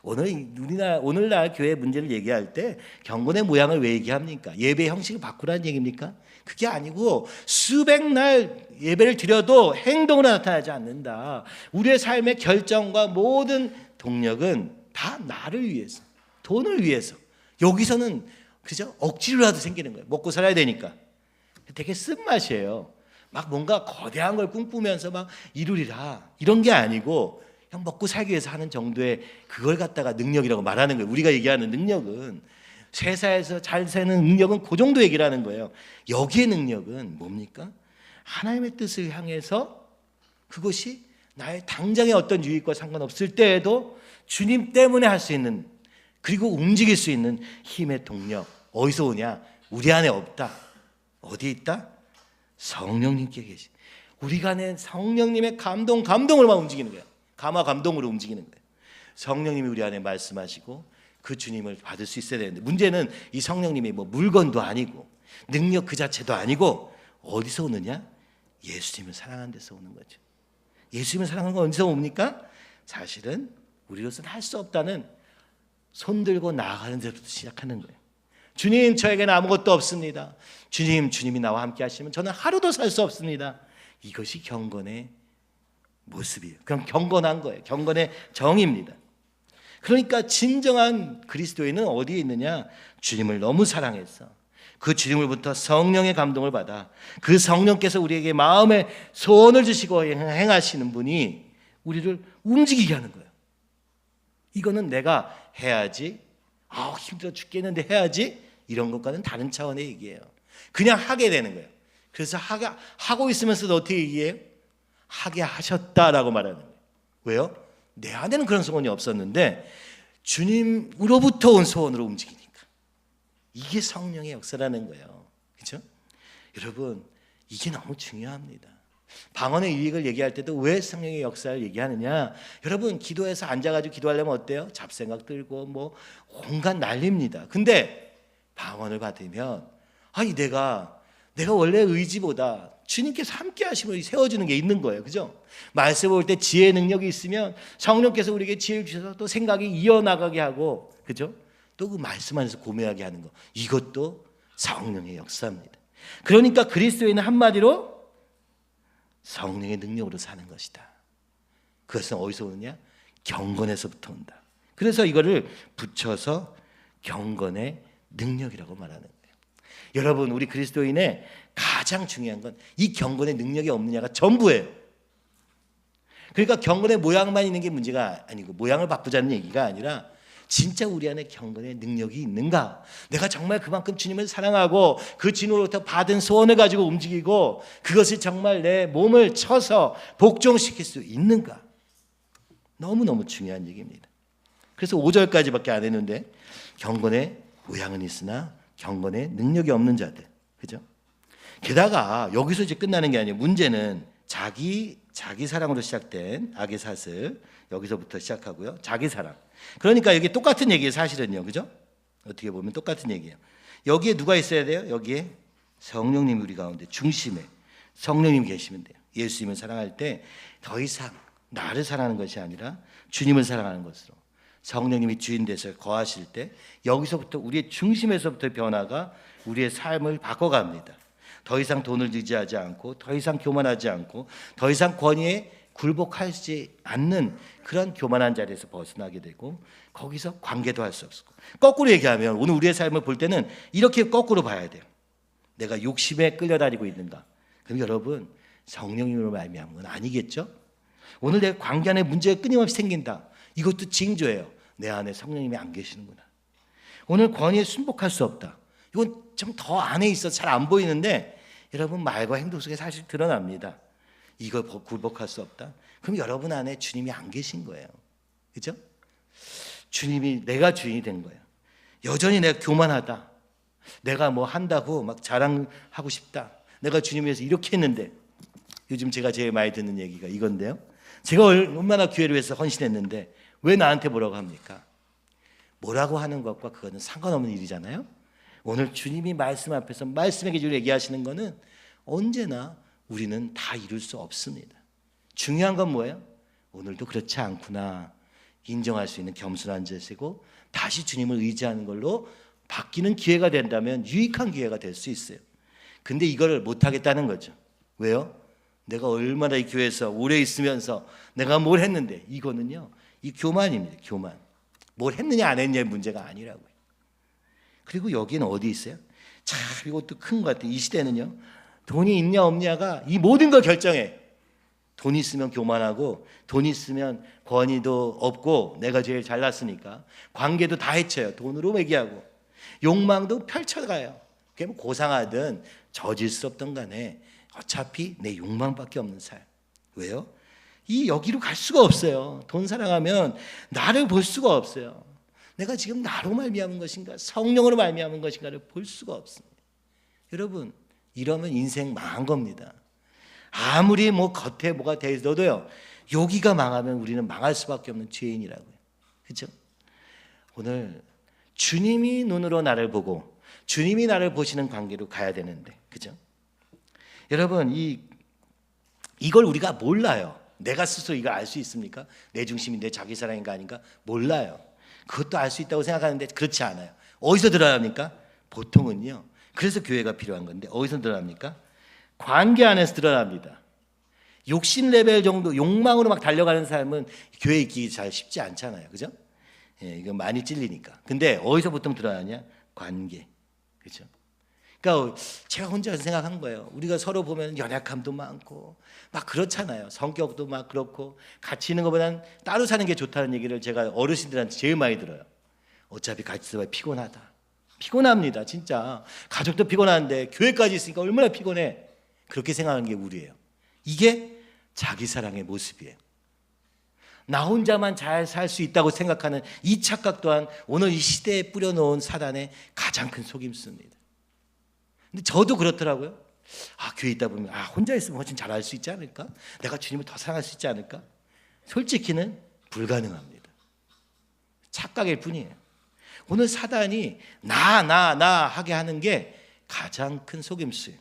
Speaker 1: 오늘날 교회 문제를 얘기할 때 경건의 모양을 왜 얘기합니까? 예배 형식을 바꾸라는 얘기입니까? 그게 아니고 수백 날 예배를 드려도 행동으로 나타나지 않는다. 우리의 삶의 결정과 모든 동력은 다 나를 위해서, 돈을 위해서. 여기서는 그죠? 억지로라도 생기는 거예요. 먹고 살아야 되니까. 되게 쓴맛이에요. 막 뭔가 거대한 걸 꿈꾸면서 막 이루리라 이런 게 아니고 그냥 먹고 살기 위해서 하는 정도의 그걸 갖다가 능력이라고 말하는 거예요. 우리가 얘기하는 능력은 세상에서 잘 사는 능력은 그 정도 얘기를 하는 거예요. 여기의 능력은 뭡니까? 하나님의 뜻을 향해서 그것이 나의 당장의 어떤 유익과 상관없을 때에도 주님 때문에 할 수 있는, 그리고 움직일 수 있는 힘의 동력. 어디서 오냐? 우리 안에 없다. 어디 있다? 성령님께 계시. 우리가 낸 성령님의 감동으로만 움직이는 거예요. 감동으로 움직이는 거예요. 성령님이 우리 안에 말씀하시고 그 주님을 받을 수 있어야 되는데, 문제는 이 성령님이 뭐 물건도 아니고 능력 그 자체도 아니고 어디서 오느냐? 예수님을 사랑하는 데서 오는 거죠. 예수님을 사랑하는 건 어디서 옵니까? 사실은 우리로서는 할 수 없다는 손 들고 나아가는 데부터 시작하는 거예요. 주님, 저에게는 아무것도 없습니다. 주님이 나와 함께 하시면 저는 하루도 살 수 없습니다. 이것이 경건의 모습이에요. 그럼 경건한 거예요. 경건의 정의입니다. 그러니까 진정한 그리스도인은 어디에 있느냐? 주님을 너무 사랑해서 그 주님으로부터 성령의 감동을 받아 그 성령께서 우리에게 마음의 소원을 주시고 행하시는 분이 우리를 움직이게 하는 거예요. 이거는 내가 해야지, 힘들어 죽겠는데 해야지, 이런 것과는 다른 차원의 얘기예요. 그냥 하게 되는 거예요. 그래서 하고 있으면서도 어떻게 얘기해요? 하게 하셨다라고 말하는 거예요. 왜요? 내 안에는 그런 소원이 없었는데 주님으로부터 온 소원으로 움직이니까. 이게 성령의 역사라는 거예요. 그렇죠? 여러분, 이게 너무 중요합니다. 방언의 유익을 얘기할 때도 왜 성령의 역사를 얘기하느냐? 여러분, 기도해서 앉아가지고 기도하려면 어때요? 잡생각 들고 뭐 온갖 난립니다. 근데 방언을 받으면 내가 원래 의지보다 주님께서 함께 하심을 세워주는 게 있는 거예요. 그죠? 말씀 볼 때 지혜의 능력이 있으면 성령께서 우리에게 지혜를 주셔서 또 생각이 이어나가게 하고, 그죠? 또 그 말씀 안에서 고민하게 하는 거, 이것도 성령의 역사입니다. 그러니까 그리스도인은 한마디로 성령의 능력으로 사는 것이다. 그것은 어디서 오느냐? 경건에서부터 온다. 그래서 이거를 붙여서 경건의 능력이라고 말하는 거예요. 여러분, 우리 그리스도인의 가장 중요한 건 이 경건의 능력이 없느냐가 전부예요. 그러니까 경건의 모양만 있는 게 문제가 아니고, 모양을 바꾸자는 얘기가 아니라 진짜 우리 안에 경건의 능력이 있는가? 내가 정말 그만큼 주님을 사랑하고 그 주님으로부터 받은 소원을 가지고 움직이고 그것을 정말 내 몸을 쳐서 복종시킬 수 있는가? 너무너무 중요한 얘기입니다. 그래서 5절까지밖에 안 했는데 경건의 모양은 있으나 경건의 능력이 없는 자들. 그죠? 게다가 여기서 이제 끝나는 게 아니에요. 문제는 자기 사랑으로 시작된 악의 사슬, 여기서부터 시작하고요. 자기 사랑. 그러니까 여기 똑같은 얘기예요, 사실은요. 그죠? 어떻게 보면 똑같은 얘기예요. 여기에 누가 있어야 돼요? 여기에 성령님이 우리 가운데 중심에 성령님이 계시면 돼요. 예수님을 사랑할 때 더 이상 나를 사랑하는 것이 아니라 주님을 사랑하는 것으로 성령님이 주인 돼서 거하실 때 여기서부터 우리의 중심에서부터 변화가 우리의 삶을 바꿔갑니다. 더 이상 돈을 의지하지 않고, 더 이상 교만하지 않고, 더 이상 권위에 굴복하지 않는 그런 교만한 자리에서 벗어나게 되고, 거기서 관계도 할 수 없고. 거꾸로 얘기하면 오늘 우리의 삶을 볼 때는 이렇게 거꾸로 봐야 돼요. 내가 욕심에 끌려다니고 있는가? 그럼 여러분, 성령님으로 말미암은 건 아니겠죠? 오늘 내 관계 안에 문제가 끊임없이 생긴다. 이것도 징조예요. 내 안에 성령님이 안 계시는구나. 오늘 권위에 순복할 수 없다. 이건 좀 더 안에 있어서 잘 안 보이는데 여러분 말과 행동 속에 사실 드러납니다. 이거 굴복할 수 없다. 그럼 여러분 안에 주님이 안 계신 거예요. 그죠? 주님이 내가 주인이 된 거예요. 여전히 내가 교만하다. 내가 뭐 한다고 막 자랑하고 싶다. 내가 주님 위해서 이렇게 했는데, 요즘 제가 제일 많이 듣는 얘기가 이건데요. 제가 얼마나 교회를 위해서 헌신했는데 왜 나한테 뭐라고 합니까? 뭐라고 하는 것과 그거는 상관없는 일이잖아요. 오늘 주님이 말씀 앞에서 말씀의 기준으로 얘기하시는 거는 언제나 우리는 다 이룰 수 없습니다. 중요한 건 뭐예요? 오늘도 그렇지 않구나. 인정할 수 있는 겸손한 자세고 다시 주님을 의지하는 걸로 바뀌는 기회가 된다면 유익한 기회가 될 수 있어요. 근데 이걸 못하겠다는 거죠. 왜요? 내가 얼마나 이 교회에서 오래 있으면서 내가 뭘 했는데, 이거는요, 이 교만입니다. 교만. 뭘 했느냐 안 했느냐의 문제가 아니라고요. 그리고 여기는 어디 있어요? 참 이것도 큰 것 같아요. 이 시대는요, 돈이 있냐 없냐가 이 모든 걸 결정해. 돈 있으면 교만하고, 돈 있으면 권위도 없고, 내가 제일 잘났으니까 관계도 다 해쳐요. 돈으로 매기하고 욕망도 펼쳐가요. 그게 뭐 고상하든 저질스럽든 간에 어차피 내 욕망밖에 없는 삶. 왜요? 이 여기로 갈 수가 없어요. 돈 사랑하면 나를 볼 수가 없어요. 내가 지금 나로 말미암은 것인가, 성령으로 말미암은 것인가를 볼 수가 없습니다. 여러분, 이러면 인생 망한 겁니다. 아무리 뭐 겉에 뭐가 돼 있어도요, 여기가 망하면 우리는 망할 수밖에 없는 죄인이라고요. 그렇죠? 오늘 주님이 눈으로 나를 보고 주님이 나를 보시는 관계로 가야 되는데, 그죠? 여러분, 이걸 우리가 몰라요. 내가 스스로 이걸 알 수 있습니까? 내 중심인데 자기 사랑인가 아닌가? 몰라요. 그것도 알 수 있다고 생각하는데 그렇지 않아요. 어디서 들어야 합니까? 보통은요, 그래서 교회가 필요한 건데 어디서 드러납니까? 관계 안에서 드러납니다. 욕심 레벨 정도, 욕망으로 막 달려가는 삶은 교회에 있기 잘 쉽지 않잖아요. 그죠? 예, 이건 많이 찔리니까. 근데 어디서 보통 드러나냐? 관계. 그죠? 그러니까 제가 혼자 생각한 거예요. 우리가 서로 보면 연약함도 많고 막 그렇잖아요. 성격도 막 그렇고 같이 있는 것보다는 따로 사는 게 좋다는 얘기를 제가 어르신들한테 제일 많이 들어요. 어차피 같이 있어야 피곤하다. 피곤합니다. 진짜 가족도 피곤한데 교회까지 있으니까 얼마나 피곤해. 그렇게 생각하는 게 우리예요. 이게 자기 사랑의 모습이에요. 나 혼자만 잘 살 수 있다고 생각하는 이 착각 또한 오늘 이 시대에 뿌려놓은 사단의 가장 큰 속임수입니다. 근데 저도 그렇더라고요. 교회에 있다 보면 혼자 있으면 훨씬 잘할 수 있지 않을까? 내가 주님을 더 사랑할 수 있지 않을까? 솔직히는 불가능합니다. 착각일 뿐이에요. 오늘 사단이 나 하게 하는 게 가장 큰 속임수예요.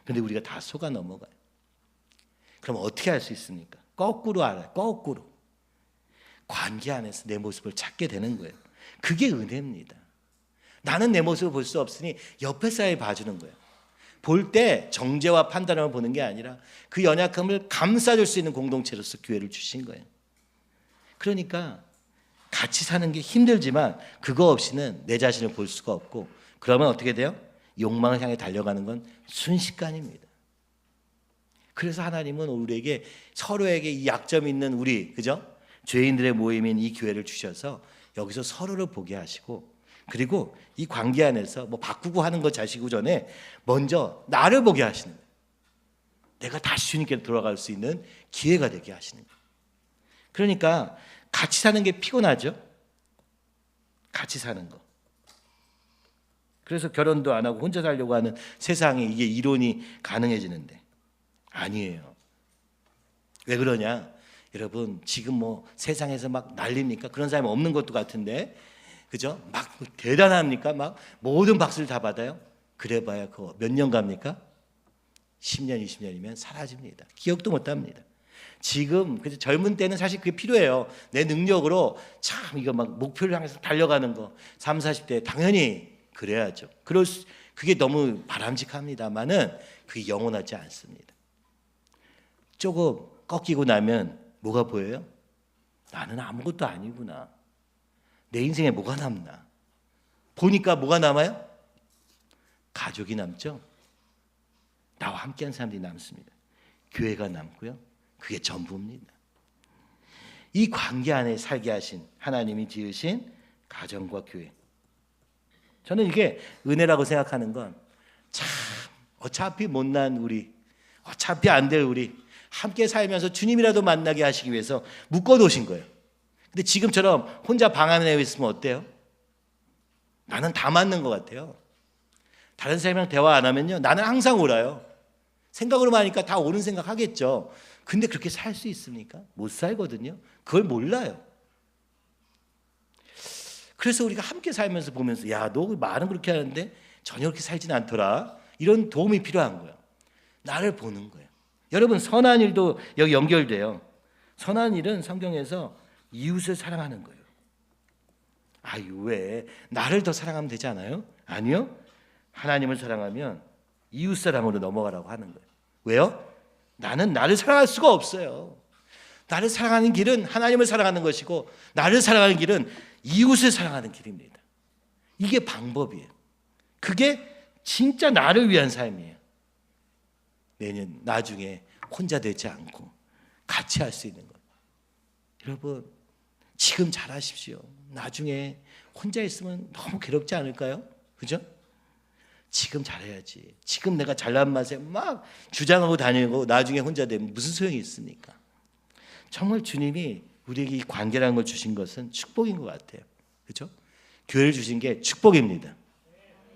Speaker 1: 근데 우리가 다 속아 넘어가요. 그럼 어떻게 할 수 있습니까? 거꾸로 알아요. 거꾸로. 관계 안에서 내 모습을 찾게 되는 거예요. 그게 은혜입니다. 나는 내 모습을 볼 수 없으니 옆에 사람이 봐주는 거예요. 볼 때 정죄와 판단을 보는 게 아니라 그 연약함을 감싸줄 수 있는 공동체로서 교회를 주신 거예요. 그러니까 같이 사는 게 힘들지만 그거 없이는 내 자신을 볼 수가 없고, 그러면 어떻게 돼요? 욕망을 향해 달려가는 건 순식간입니다. 그래서 하나님은 우리에게 서로에게 이 약점이 있는 우리, 그죠? 죄인들의 모임인 이 교회를 주셔서 여기서 서로를 보게 하시고, 그리고 이 관계 안에서 뭐 바꾸고 하는 것 자시고 전에 먼저 나를 보게 하시는 거예요. 내가 다시 주님께 돌아갈 수 있는 기회가 되게 하시는 거예요. 그러니까 같이 사는 게 피곤하죠? 같이 사는 거. 그래서 결혼도 안 하고 혼자 살려고 하는 세상에 이게 이론이 가능해지는데 아니에요. 왜 그러냐? 여러분, 지금 뭐 세상에서 막 난립니까? 그런 사람이 없는 것도 같은데, 그죠? 막 대단합니까? 막 모든 박수를 다 받아요? 그래봐야 그거 몇 년 갑니까? 10년, 20년이면 사라집니다. 기억도 못합니다. 지금 젊은 때는 사실 그게 필요해요. 내 능력으로 참 이거 막 목표를 향해서 달려가는 거 30, 40대 당연히 그래야죠. 그게 너무 바람직합니다만은 그게 영원하지 않습니다. 조금 꺾이고 나면 뭐가 보여요? 나는 아무것도 아니구나. 내 인생에 뭐가 남나? 보니까 뭐가 남아요? 가족이 남죠. 나와 함께한 사람들이 남습니다. 교회가 남고요. 그게 전부입니다. 이 관계 안에 살게 하신 하나님이 지으신 가정과 교회. 저는 이게 은혜라고 생각하는 건 참 어차피 못난 우리, 어차피 안 될 우리 함께 살면서 주님이라도 만나게 하시기 위해서 묶어놓으신 거예요. 근데 지금처럼 혼자 방 안에 있으면 어때요? 나는 다 맞는 것 같아요. 다른 사람이랑 대화 안 하면요, 나는 항상 옳아요. 생각으로만 하니까 다 옳은 생각 하겠죠. 근데 그렇게 살 수 있습니까? 못 살거든요. 그걸 몰라요. 그래서 우리가 함께 살면서 보면서 야, 너 말은 그렇게 하는데 전혀 그렇게 살진 않더라. 이런 도움이 필요한 거예요. 나를 보는 거예요. 여러분, 선한 일도 여기 연결돼요. 선한 일은 성경에서 이웃을 사랑하는 거예요. 아유, 왜 나를 더 사랑하면 되지 않아요? 아니요. 하나님을 사랑하면 이웃 사랑으로 넘어가라고 하는 거예요. 왜요? 나는 나를 사랑할 수가 없어요. 나를 사랑하는 길은 하나님을 사랑하는 것이고, 나를 사랑하는 길은 이웃을 사랑하는 길입니다. 이게 방법이에요. 그게 진짜 나를 위한 삶이에요. 내년 나중에 혼자 되지 않고 같이 할 수 있는 것. 여러분, 지금 잘하십시오. 나중에 혼자 있으면 너무 괴롭지 않을까요? 그죠? 지금 잘해야지. 지금 내가 잘난 맛에 막 주장하고 다니고 나중에 혼자 되면 무슨 소용이 있습니까? 정말 주님이 우리에게 이 관계라는 걸 주신 것은 축복인 것 같아요. 그렇죠? 교회를 주신 게 축복입니다.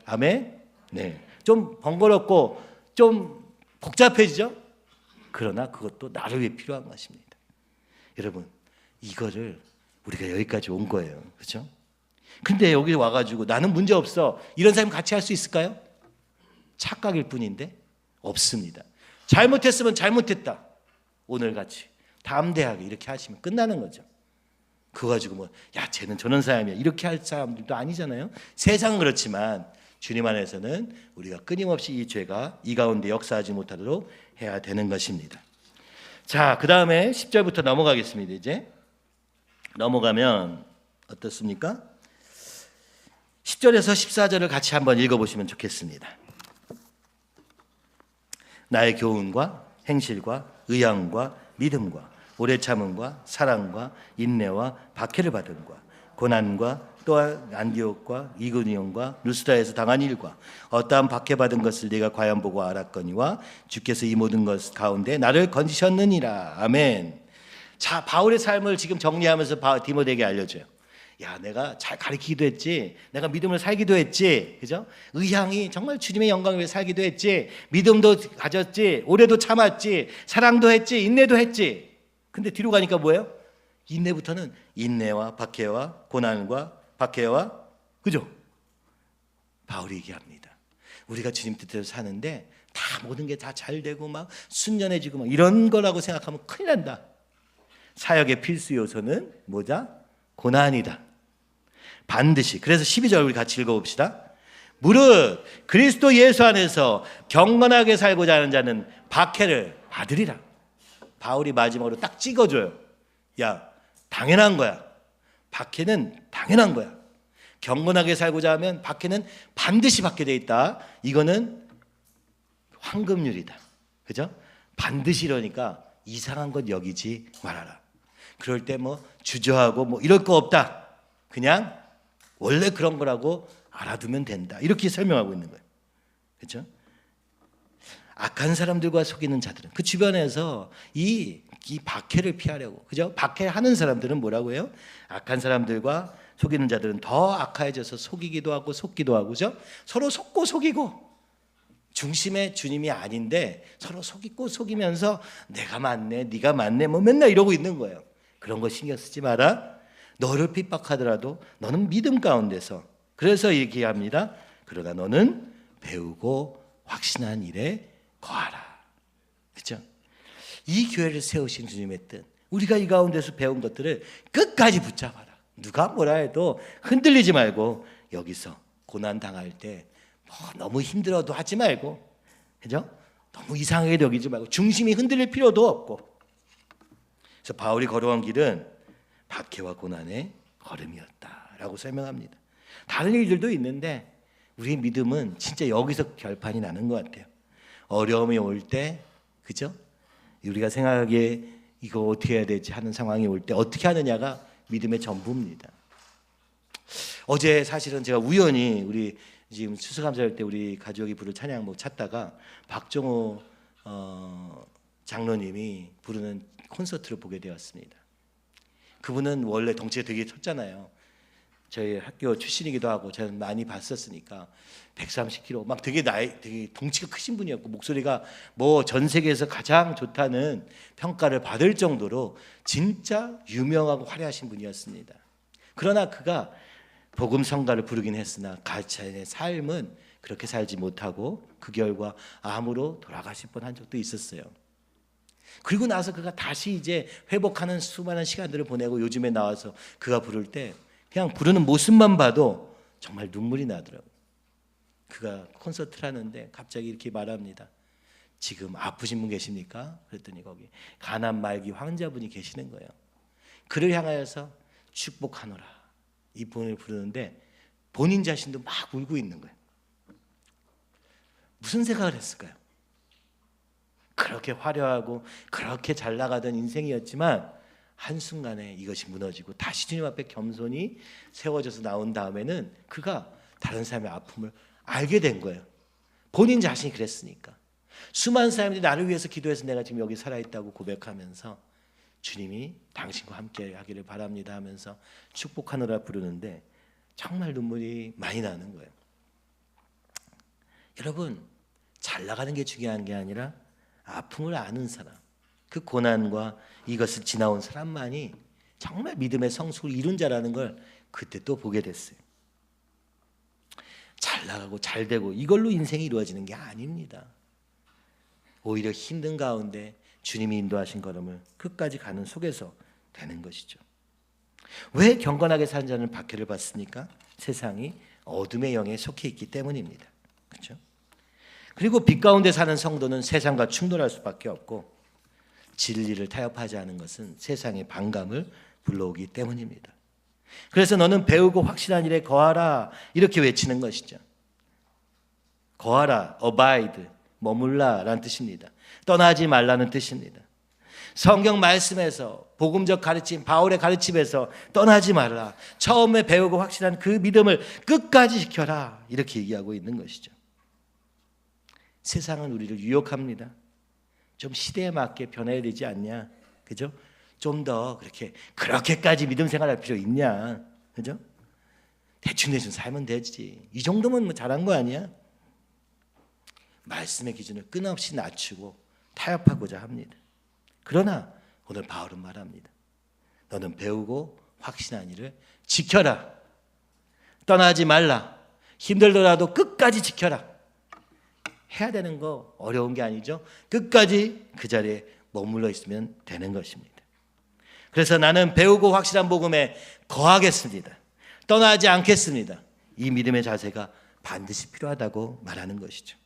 Speaker 1: 아멘? 네. 좀 번거롭고 좀 복잡해지죠? 그러나 그것도 나를 위해 필요한 것입니다. 여러분, 이거를 우리가 여기까지 온 거예요. 그렇죠? 근데 여기 와가지고 나는 문제 없어, 이런 삶 같이 할 수 있을까요? 착각일 뿐인데 없습니다. 잘못했으면 잘못했다, 오늘같이 담대하게 이렇게 하시면 끝나는 거죠. 그거 가지고 뭐, 야, 쟤는 저런 사람이야, 이렇게 할 사람들도 아니잖아요. 세상은 그렇지만 주님 안에서는 우리가 끊임없이 이 죄가 이 가운데 역사하지 못하도록 해야 되는 것입니다. 자, 그 다음에 10절부터 넘어가겠습니다. 이제 넘어가면 어떻습니까? 10절에서 14절을 같이 한번 읽어보시면 좋겠습니다. 나의 교훈과 행실과 의향과 믿음과 오래 참음과 사랑과 인내와 박해를 받음과 고난과 또한 안디옥과 이고니온과 루스드라에서 당한 일과 어떠한 박해받은 것을 네가 과연 보고 알았거니와 주께서 이 모든 것 가운데 나를 건지셨느니라. 아멘. 자, 바울의 삶을 지금 정리하면서 디모데에게 알려줘요. 야, 내가 잘 가르치기도 했지, 내가 믿음을 살기도 했지, 그죠? 의향이 정말 주님의 영광을 위해 살기도 했지, 믿음도 가졌지, 오래도 참았지, 사랑도 했지, 인내도 했지. 근데 뒤로 가니까 뭐예요? 인내부터는 인내와 박해와 고난과 박해와, 그죠? 바울이 얘기합니다. 우리가 주님 뜻대로 사는데 다 모든 게 다 잘 되고 막 순전해지고 막 이런 거라고 생각하면 큰일 난다. 사역의 필수 요소는 뭐다? 고난이다. 반드시. 그래서 12절 우리 같이 읽어봅시다. 무릇 그리스도 예수 안에서 경건하게 살고자 하는 자는 박해를 받으리라. 바울이 마지막으로 딱 찍어줘요. 야, 당연한 거야. 박해는 당연한 거야. 경건하게 살고자 하면 박해는 반드시 받게 돼 있다. 이거는 황금률이다. 그죠? 반드시. 이러니까 이상한 것 여기지 말아라. 그럴 때 뭐 주저하고 뭐 이럴 거 없다. 그냥 원래 그런 거라고 알아두면 된다. 이렇게 설명하고 있는 거예요. 그렇죠? 악한 사람들과 속이는 자들은 그 주변에서 이 박해를 피하려고, 그죠? 박해하는 사람들은 뭐라고 해요? 악한 사람들과 속이는 자들은 더 악해져서 속이기도 하고 속기도 하고, 그죠? 서로 속고 속이고, 중심에 주님이 아닌데 서로 속이고 속이면서 내가 맞네, 네가 맞네, 뭐 맨날 이러고 있는 거예요. 그런 거 신경 쓰지 마라. 너를 핍박하더라도 너는 믿음 가운데서, 그래서 얘기합니다. 그러나 너는 배우고 확신한 일에 거하라. 그렇죠? 이 교회를 세우신 주님의 뜻, 우리가 이 가운데서 배운 것들을 끝까지 붙잡아라. 누가 뭐라 해도 흔들리지 말고, 여기서 고난 당할 때 뭐 너무 힘들어도 하지 말고, 그죠? 너무 이상하게 여기지 말고, 중심이 흔들릴 필요도 없고. 그래서 바울이 걸어온 길은 박해와 고난의 걸음이었다라고 설명합니다. 다른 일들도 있는데 우리 믿음은 진짜 여기서 결판이 나는 것 같아요. 어려움이 올 때, 그죠? 우리가 생각하기에 이거 어떻게 해야 되지 하는 상황이 올 때 어떻게 하느냐가 믿음의 전부입니다. 어제 사실은 제가 우연히 우리 지금 추수감사할 때 우리 가족이 부를 찬양곡 찾다가 박정호 장로님이 부르는 콘서트를 보게 되었습니다. 그분은 원래 덩치가 되게 컸잖아요. 저희 학교 출신이기도 하고 저는 많이 봤었으니까 130kg 막 되게 덩치가 크신 분이었고, 목소리가 뭐 전 세계에서 가장 좋다는 평가를 받을 정도로 진짜 유명하고 화려하신 분이었습니다. 그러나 그가 복음 성가를 부르긴 했으나 자신의 삶은 그렇게 살지 못하고 그 결과 암으로 돌아가실 뻔한 적도 있었어요. 그리고 나서 그가 다시 이제 회복하는 수많은 시간들을 보내고 요즘에 나와서 그가 부를 때 그냥 부르는 모습만 봐도 정말 눈물이 나더라고요. 그가 콘서트를 하는데 갑자기 이렇게 말합니다. 지금 아프신 분 계십니까? 그랬더니 거기 가난 말기 환자분이 계시는 거예요. 그를 향하여서 축복하노라 이 부분을 부르는데 본인 자신도 막 울고 있는 거예요. 무슨 생각을 했을까요? 그렇게 화려하고 그렇게 잘 나가던 인생이었지만 한순간에 이것이 무너지고 다시 주님 앞에 겸손히 세워져서 나온 다음에는 그가 다른 사람의 아픔을 알게 된 거예요. 본인 자신이 그랬으니까. 수많은 사람들이 나를 위해서 기도해서 내가 지금 여기 살아있다고 고백하면서 주님이 당신과 함께 하기를 바랍니다 하면서 축복하느라 부르는데 정말 눈물이 많이 나는 거예요. 여러분, 잘 나가는 게 중요한 게 아니라 아픔을 아는 사람, 그 고난과 이것을 지나온 사람만이 정말 믿음의 성숙을 이룬 자라는 걸 그때 또 보게 됐어요. 잘 나가고 잘 되고 이걸로 인생이 이루어지는 게 아닙니다. 오히려 힘든 가운데 주님이 인도하신 걸음을 끝까지 가는 속에서 되는 것이죠. 왜 경건하게 사는 자는 박해를 받습니까? 세상이 어둠의 영에 속해 있기 때문입니다. 그렇죠? 그리고 빛 가운데 사는 성도는 세상과 충돌할 수밖에 없고 진리를 타협하지 않은 것은 세상의 반감을 불러오기 때문입니다. 그래서 너는 배우고 확실한 일에 거하라 이렇게 외치는 것이죠. 거하라, abide, 머물라라는 뜻입니다. 떠나지 말라는 뜻입니다. 성경 말씀에서 복음적 가르침, 바울의 가르침에서 떠나지 말라. 처음에 배우고 확실한 그 믿음을 끝까지 지켜라. 이렇게 얘기하고 있는 것이죠. 세상은 우리를 유혹합니다. 좀 시대에 맞게 변해야 되지 않냐? 그죠? 좀 더 그렇게까지 믿음 생활할 필요 있냐? 그죠? 대충 살면 되지. 이 정도면 뭐 잘한 거 아니야? 말씀의 기준을 끊임없이 낮추고 타협하고자 합니다. 그러나 오늘 바울은 말합니다. 너는 배우고 확신한 일을 지켜라. 떠나지 말라. 힘들더라도 끝까지 지켜라. 해야 되는 거 어려운 게 아니죠. 끝까지 그 자리에 머물러 있으면 되는 것입니다. 그래서 나는 배우고 확실한 복음에 거하겠습니다. 떠나지 않겠습니다. 이 믿음의 자세가 반드시 필요하다고 말하는 것이죠.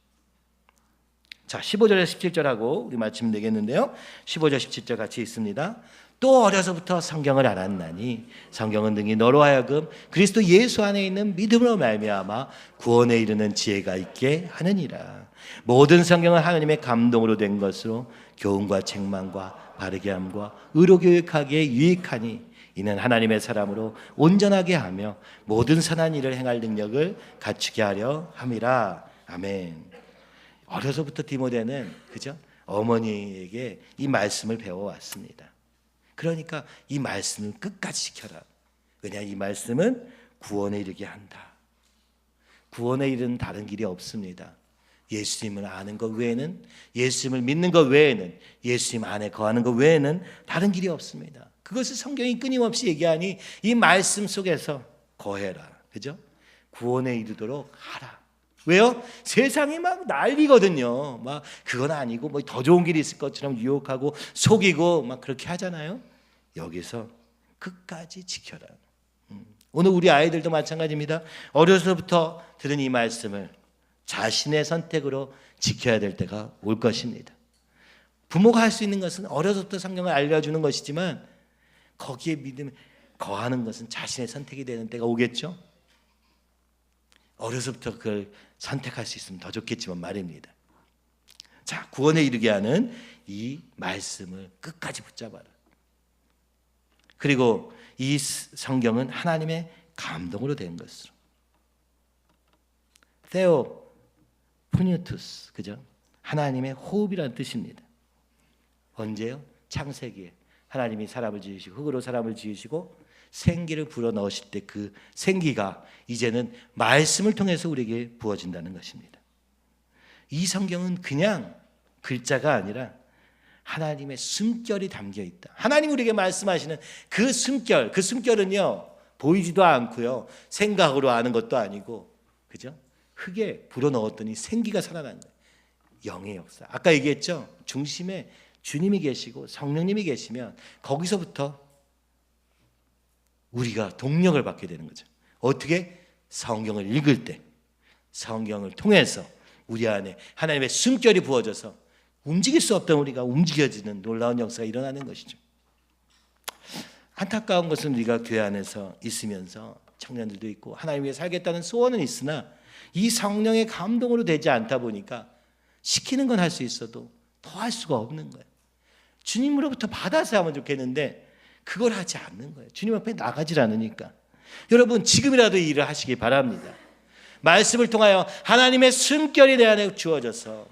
Speaker 1: 자, 15절에서 17절하고 우리 마치면 되겠는데요. 15절 17절 같이 있습니다. 또 어려서부터 성경을 알았나니 성경은 능히 너로 하여금 그리스도 예수 안에 있는 믿음으로 말미암아 구원에 이르는 지혜가 있게 하느니라. 모든 성경은 하나님의 감동으로 된 것으로 교훈과 책망과 바르게 함과 의로 교육하기에 유익하니 이는 하나님의 사람으로 온전하게 하며 모든 선한 일을 행할 능력을 갖추게 하려 함이라. 아멘. 어려서부터 디모데는 그죠? 어머니에게 이 말씀을 배워왔습니다. 그러니까 이 말씀을 끝까지 지켜라. 왜냐, 이 말씀은 구원에 이르게 한다. 구원에 이르는 다른 길이 없습니다. 예수님을 아는 것 외에는, 예수님을 믿는 것 외에는, 예수님 안에 거하는 것 외에는 다른 길이 없습니다. 그것을 성경이 끊임없이 얘기하니 이 말씀 속에서 거해라. 그죠? 구원에 이르도록 하라. 왜요? 세상이 막 난리거든요. 막 그건 아니고 뭐 더 좋은 길이 있을 것처럼 유혹하고 속이고 막 그렇게 하잖아요. 여기서 끝까지 지켜라. 오늘 우리 아이들도 마찬가지입니다. 어려서부터 들은 이 말씀을 자신의 선택으로 지켜야 될 때가 올 것입니다. 부모가 할 수 있는 것은 어려서부터 성경을 알려주는 것이지만 거기에 믿음에 거하는 것은 자신의 선택이 되는 때가 오겠죠. 어려서부터 그걸 선택할 수 있으면 더 좋겠지만 말입니다. 자, 구원에 이르게 하는 이 말씀을 끝까지 붙잡아라. 그리고 이 성경은 하나님의 감동으로 된 것으로. 테오프니투스, 그죠? 하나님의 호흡이라는 뜻입니다. 언제요? 창세기에 하나님이 사람을 지으시고 흙으로 사람을 지으시고 생기를 불어 넣으실 때 그 생기가 이제는 말씀을 통해서 우리에게 부어진다는 것입니다. 이 성경은 그냥 글자가 아니라 하나님의 숨결이 담겨 있다. 하나님 우리에게 말씀하시는 그 숨결, 그 숨결은요 보이지도 않고요 생각으로 아는 것도 아니고, 그죠? 흙에 불어 넣었더니 생기가 살아난 거예요. 영의 역사. 아까 얘기했죠. 중심에 주님이 계시고 성령님이 계시면 거기서부터 우리가 동력을 받게 되는 거죠. 어떻게? 성경을 읽을 때, 성경을 통해서 우리 안에 하나님의 숨결이 부어져서 움직일 수 없던 우리가 움직여지는 놀라운 역사가 일어나는 것이죠. 안타까운 것은 우리가 교회 안에서 있으면서 청년들도 있고 하나님 위해 살겠다는 소원은 있으나 이 성령의 감동으로 되지 않다 보니까 시키는 건 할 수 있어도 더 할 수가 없는 거예요. 주님으로부터 받아서 하면 좋겠는데 그걸 하지 않는 거예요. 주님 앞에 나가질 않으니까. 여러분 지금이라도 이 일을 하시기 바랍니다. 말씀을 통하여 하나님의 숨결이 내 안에 주어져서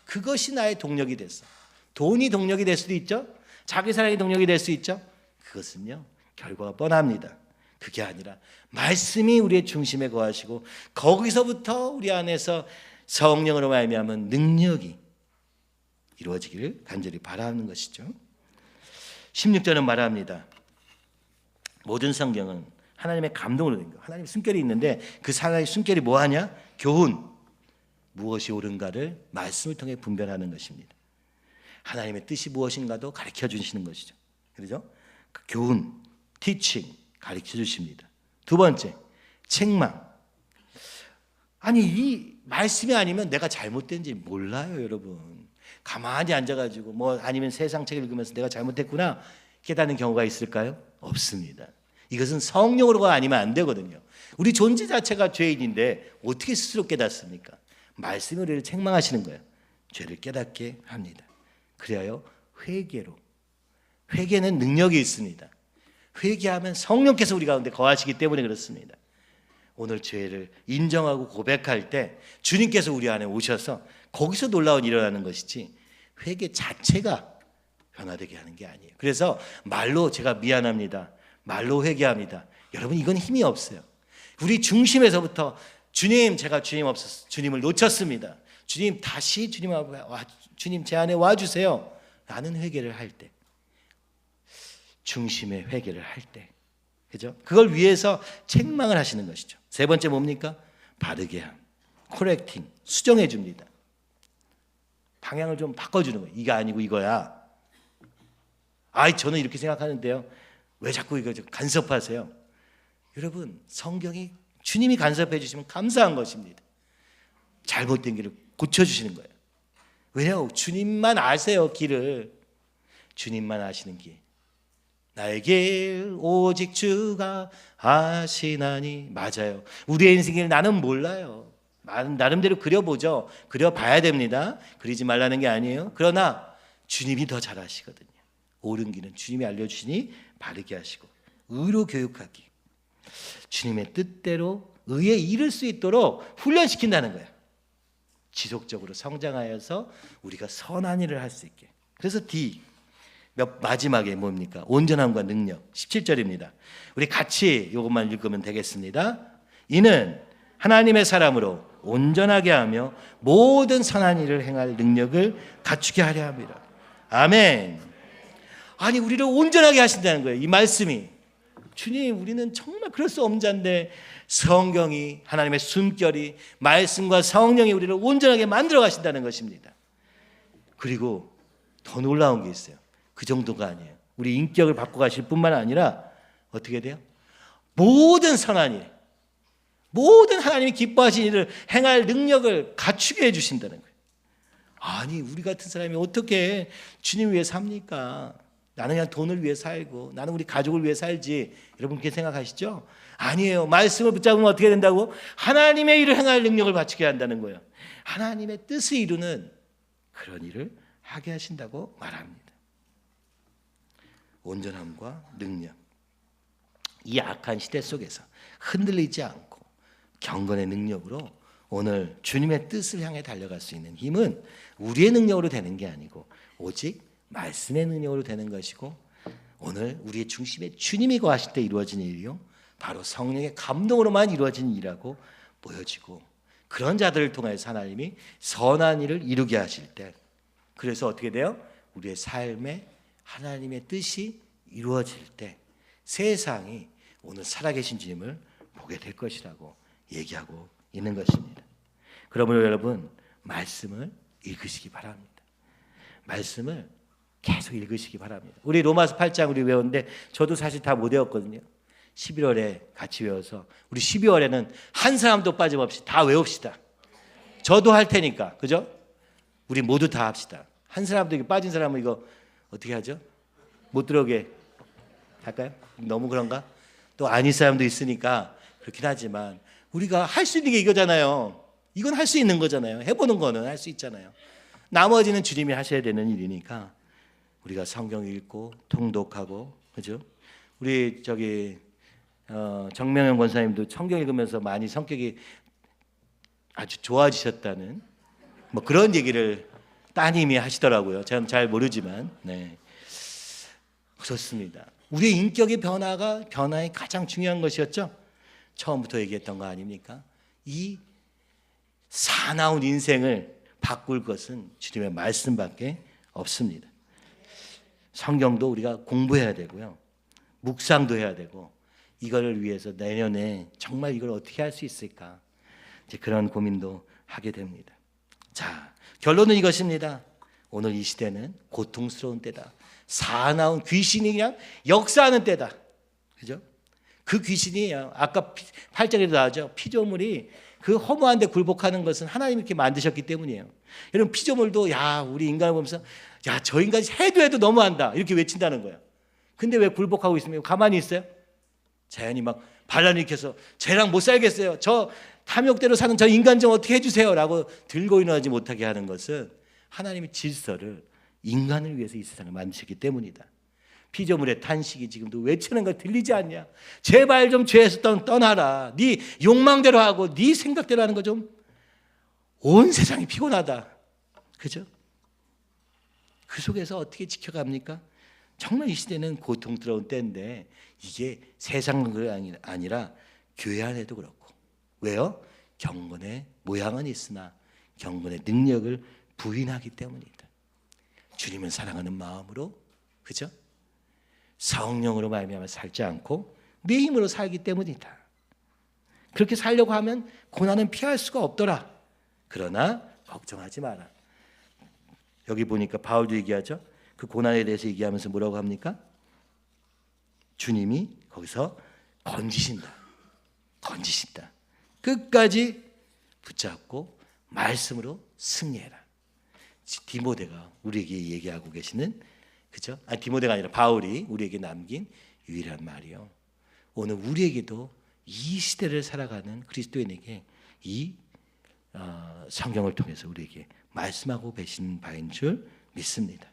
Speaker 1: 그것이 나의 동력이 됐어. 돈이 동력이 될 수도 있죠. 자기 사랑이 동력이 될 수 있죠. 그것은요 결과가 뻔합니다. 그게 아니라 말씀이 우리의 중심에 거하시고 거기서부터 우리 안에서 성령으로 말미암은 능력이 이루어지기를 간절히 바라는 것이죠. 16절은 말합니다. 모든 성경은 하나님의 감동으로 된 거예요. 하나님의 숨결이 있는데 그 하나님의 숨결이 뭐하냐? 교훈. 무엇이 옳은가를 말씀을 통해 분별하는 것입니다. 하나님의 뜻이 무엇인가도 가르쳐 주시는 것이죠. 그렇죠? 그 교훈, 티칭 가르쳐 주십니다. 두 번째, 책망. 아니 이 말씀이 아니면 내가 잘못된지 몰라요, 여러분. 가만히 앉아가지고 뭐 아니면 세상 책을 읽으면서 내가 잘못했구나 깨닫는 경우가 있을까요? 없습니다. 이것은 성령으로가 아니면 안 되거든요. 우리 존재 자체가 죄인인데 어떻게 스스로 깨닫습니까? 말씀이 우리를 책망하시는 거예요. 죄를 깨닫게 합니다. 그래야 회개로. 회개는 능력이 있습니다. 회개하면 성령께서 우리 가운데 거하시기 때문에 그렇습니다. 오늘 죄를 인정하고 고백할 때 주님께서 우리 안에 오셔서 거기서 놀라운 일이 일어나는 것이지 회개 자체가 변화되게 하는 게 아니에요. 그래서 말로 제가 미안합니다. 말로 회개합니다. 여러분 이건 힘이 없어요. 우리 중심에서부터 주님 제가 주님을 놓쳤습니다. 주님 다시 주님 앞에 주님 제 안에 와주세요. 라는 회개를 할 때 중심의 회개를 할 때 그죠? 그걸 위해서 책망을 하시는 것이죠. 세 번째 뭡니까? 바르게 함, 코렉팅, 수정해 줍니다. 방향을 좀 바꿔주는 거예요. 이게 아니고 이거야. 저는 이렇게 생각하는데요. 왜 자꾸 이거 간섭하세요? 여러분 성경이 주님이 간섭해 주시면 감사한 것입니다. 잘못된 길을 고쳐주시는 거예요. 왜냐하면 주님만 아세요. 길을. 주님만 아시는 길. 나의 길 오직 주가 아시나니. 맞아요. 우리의 인생을 나는 몰라요. 나름대로 그려보죠. 그려봐야 됩니다. 그리지 말라는 게 아니에요. 그러나 주님이 더 잘 아시거든요. 옳은 길은 주님이 알려주시니 바르게 하시고 의로 교육하기. 주님의 뜻대로 의에 이를 수 있도록 훈련시킨다는 거예요. 지속적으로 성장하여서 우리가 선한 일을 할 수 있게. 그래서 D 마지막에 뭡니까? 온전함과 능력. 17절입니다. 우리 같이 이것만 읽으면 되겠습니다. 이는 하나님의 사람으로 온전하게 하며 모든 선한 일을 행할 능력을 갖추게 하려 합니다. 아멘. 아니 우리를 온전하게 하신다는 거예요. 이 말씀이. 주님 우리는 정말 그럴 수 없는 자인데 성경이 하나님의 숨결이 말씀과 성령이 우리를 온전하게 만들어 가신다는 것입니다. 그리고 더 놀라운 게 있어요. 그 정도가 아니에요. 우리 인격을 바꿔가실 뿐만 아니라 어떻게 돼요? 모든 선한 일, 모든 하나님이 기뻐하신 일을 행할 능력을 갖추게 해주신다는 거예요. 아니 우리 같은 사람이 어떻게 주님 위해 삽니까? 나는 그냥 돈을 위해 살고 나는 우리 가족을 위해 살지. 여러분 그렇게 생각하시죠? 아니에요. 말씀을 붙잡으면 어떻게 된다고? 하나님의 일을 행할 능력을 갖추게 한다는 거예요. 하나님의 뜻을 이루는 그런 일을 하게 하신다고 말합니다. 온전함과 능력. 이 악한 시대 속에서 흔들리지 않고 경건의 능력으로 오늘 주님의 뜻을 향해 달려갈 수 있는 힘은 우리의 능력으로 되는 게 아니고 오직 말씀의 능력으로 되는 것이고 오늘 우리의 중심에 주님이 거하실 때 이루어진 일이요 바로 성령의 감동으로만 이루어진 일이라고 보여지고 그런 자들을 통해서 하나님이 선한 일을 이루게 하실 때 그래서 어떻게 돼요? 우리의 삶에 하나님의 뜻이 이루어질 때 세상이 오늘 살아계신 주님을 보게 될 것이라고 얘기하고 있는 것입니다. 그러므로 여러분 말씀을 읽으시기 바랍니다. 말씀을 계속 읽으시기 바랍니다. 우리 로마서 8장 우리 외웠는데 저도 사실 다 못 외웠거든요. 11월에 같이 외워서 우리 12월에는 한 사람도 빠짐없이 다 외웁시다. 저도 할 테니까, 그죠? 우리 모두 다 합시다. 한 사람도 이거 빠진 사람은 이거 어떻게 하죠? 못 들어오게 할까요? 너무 그런가? 또 아닐 사람도 있으니까 그렇긴 하지만 우리가 할 수 있는 게 이거잖아요. 이건 할 수 있는 거잖아요. 해보는 거는 할 수 있잖아요. 나머지는 주님이 하셔야 되는 일이니까 우리가 성경 읽고 통독하고, 그죠? 우리 정명현 권사님도 성경 읽으면서 많이 성격이 아주 좋아지셨다는 뭐 그런 얘기를 따님이 하시더라고요. 저는 잘 모르지만, 네, 그렇습니다. 우리의 인격의 변화의 가장 중요한 것이었죠. 처음부터 얘기했던 거 아닙니까? 이 사나운 인생을 바꿀 것은 주님의 말씀밖에 없습니다. 성경도 우리가 공부해야 되고요. 묵상도 해야 되고, 이거를 위해서 내년에 정말 이걸 어떻게 할 수 있을까? 이제 그런 고민도 하게 됩니다. 자, 결론은 이것입니다. 오늘 이 시대는 고통스러운 때다. 사나운 귀신이 그냥 역사하는 때다. 그죠? 그 귀신이 아까 8절에도 나오죠. 피조물이 그 허무한 데 굴복하는 것은 하나님이 이렇게 만드셨기 때문이에요. 여러분, 피조물도 우리 인간을 보면서 저 인간이 해도 너무한다 이렇게 외친다는 거예요. 근데 왜 굴복하고 있으면 가만히 있어요? 자연이 막 반란을 일으켜서 쟤랑 못 살겠어요. 저 탐욕대로 사는 저 인간 좀 어떻게 해주세요 라고 들고 일어나지 못하게 하는 것은 하나님의 질서를 인간을 위해서 이 세상을 만드셨기 때문이다. 피조물의 탄식이 지금도 외치는 거 들리지 않냐? 제발 좀 죄에서 떠나라. 네 욕망대로 하고 네 생각대로 하는 거 좀, 온 세상이 피곤하다. 그죠? 그 속에서 어떻게 지켜갑니까? 정말 이 시대는 고통스러운 때인데 이게 세상이 아니라 교회 안에도 그렇고. 왜요? 경건의 모양은 있으나 경건의 능력을 부인하기 때문이다. 주님을 사랑하는 마음으로, 그죠? 성령으로 말미암아 살지 않고 내 힘으로 살기 때문이다. 그렇게 살려고 하면 고난은 피할 수가 없더라. 그러나 걱정하지 마라. 여기 보니까 바울도 얘기하죠. 그 고난에 대해서 얘기하면서 뭐라고 합니까? 주님이 거기서 건지신다. 끝까지 붙잡고 말씀으로 승리해라. 디모데가 우리에게 얘기하고 계시는, 그죠? 디모데가 아니라 바울이 우리에게 남긴 유일한 말이요. 오늘 우리에게도 이 시대를 살아가는 그리스도인에게 이 성경을 통해서 우리에게 말씀하고 계신 바인 줄 믿습니다.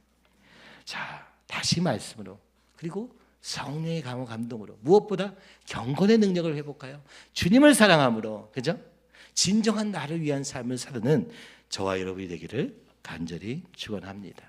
Speaker 1: 자, 다시 말씀으로, 그리고 성령의 강호 감동으로, 무엇보다 경건의 능력을 회복하여 주님을 사랑함으로, 그죠? 진정한 나를 위한 삶을 사는 저와 여러분이 되기를 간절히 축원합니다.